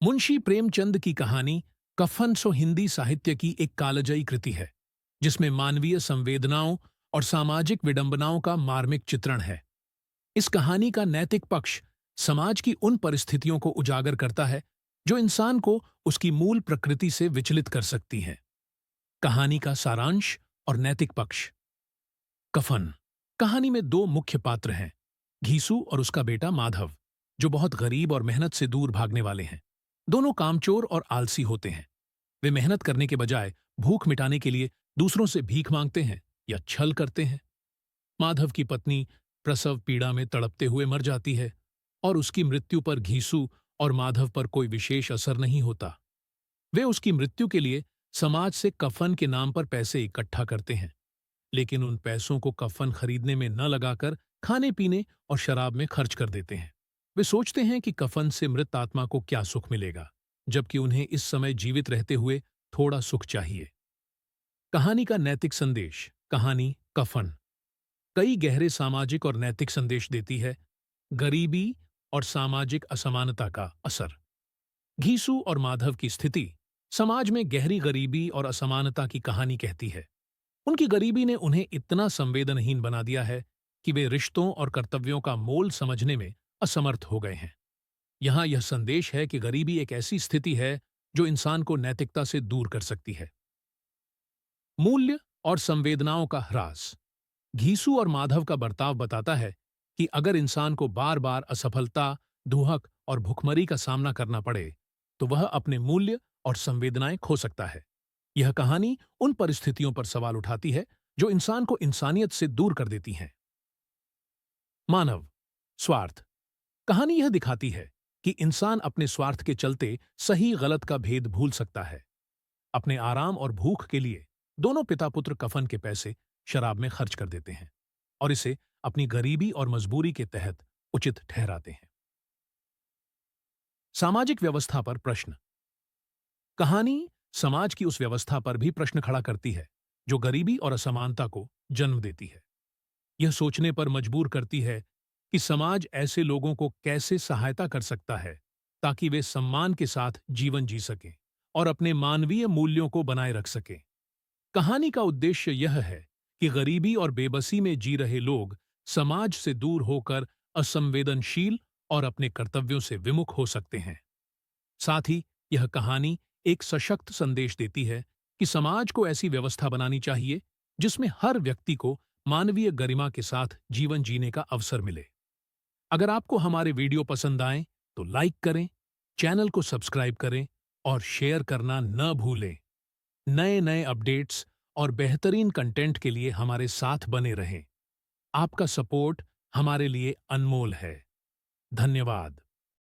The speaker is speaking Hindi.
मुंशी प्रेमचंद की कहानी कफन सो हिंदी साहित्य की एक कालजयी कृति है, जिसमें मानवीय संवेदनाओं और सामाजिक विडंबनाओं का मार्मिक चित्रण है। इस कहानी का नैतिक पक्ष समाज की उन परिस्थितियों को उजागर करता है जो इंसान को उसकी मूल प्रकृति से विचलित कर सकती हैं। कहानी का सारांश और नैतिक पक्ष। कफन कहानी में दो मुख्य पात्र हैं, घीसू और उसका बेटा माधव, जो बहुत गरीब और मेहनत से दूर भागने वाले हैं। दोनों कामचोर और आलसी होते हैं। वे मेहनत करने के बजाय भूख मिटाने के लिए दूसरों से भीख मांगते हैं या छल करते हैं। माधव की पत्नी प्रसव पीड़ा में तड़पते हुए मर जाती है और उसकी मृत्यु पर घीसू और माधव पर कोई विशेष असर नहीं होता। वे उसकी मृत्यु के लिए समाज से कफन के नाम पर पैसे इकट्ठा करते हैं, लेकिन उन पैसों को कफन खरीदने में न लगाकर खाने पीने और शराब में खर्च कर देते हैं। वे सोचते हैं कि कफन से मृत आत्मा को क्या सुख मिलेगा, जबकि उन्हें इस समय जीवित रहते हुए थोड़ा सुख चाहिए। कहानी का नैतिक संदेश। कहानी कफन कई गहरे सामाजिक और नैतिक संदेश देती है। गरीबी और सामाजिक असमानता का असर। घीसू और माधव की स्थिति समाज में गहरी गरीबी और असमानता की कहानी कहती है। उनकी गरीबी ने उन्हें इतना संवेदनहीन बना दिया है कि वे रिश्तों और कर्तव्यों का मोल समझने में असमर्थ हो गए हैं। यहां यह संदेश है कि गरीबी एक ऐसी स्थिति है जो इंसान को नैतिकता से दूर कर सकती है। मूल्य और संवेदनाओं का ह्रास। घीसू और माधव का बर्ताव बताता है कि अगर इंसान को बार बार असफलता, दुहक और भुखमरी का सामना करना पड़े, तो वह अपने मूल्य और संवेदनाएं खो सकता है। यह कहानी उन परिस्थितियों पर सवाल उठाती है जो इंसान को इंसानियत से दूर कर देती हैं। मानव स्वार्थ। कहानी यह दिखाती है कि इंसान अपने स्वार्थ के चलते सही गलत का भेद भूल सकता है। अपने आराम और भूख के लिए दोनों पिता पुत्र कफन के पैसे शराब में खर्च कर देते हैं और इसे अपनी गरीबी और मजबूरी के तहत उचित ठहराते हैं। सामाजिक व्यवस्था पर प्रश्न। कहानी समाज की उस व्यवस्था पर भी प्रश्न खड़ा करती है जो गरीबी और असमानता को जन्म देती है। यह सोचने पर मजबूर करती है कि समाज ऐसे लोगों को कैसे सहायता कर सकता है ताकि वे सम्मान के साथ जीवन जी सकें और अपने मानवीय मूल्यों को बनाए रख सकें। कहानी का उद्देश्य यह है कि गरीबी और बेबसी में जी रहे लोग समाज से दूर होकर असंवेदनशील और अपने कर्तव्यों से विमुख हो सकते हैं। साथ ही यह कहानी एक सशक्त संदेश देती है कि समाज को ऐसी व्यवस्था बनानी चाहिए जिसमें हर व्यक्ति को मानवीय गरिमा के साथ जीवन जीने का अवसर मिले। अगर आपको हमारे वीडियो पसंद आए तो लाइक करें, चैनल को सब्सक्राइब करें और शेयर करना न भूलें। नए नए अपडेट्स और बेहतरीन कंटेंट के लिए हमारे साथ बने रहें। आपका सपोर्ट हमारे लिए अनमोल है। धन्यवाद।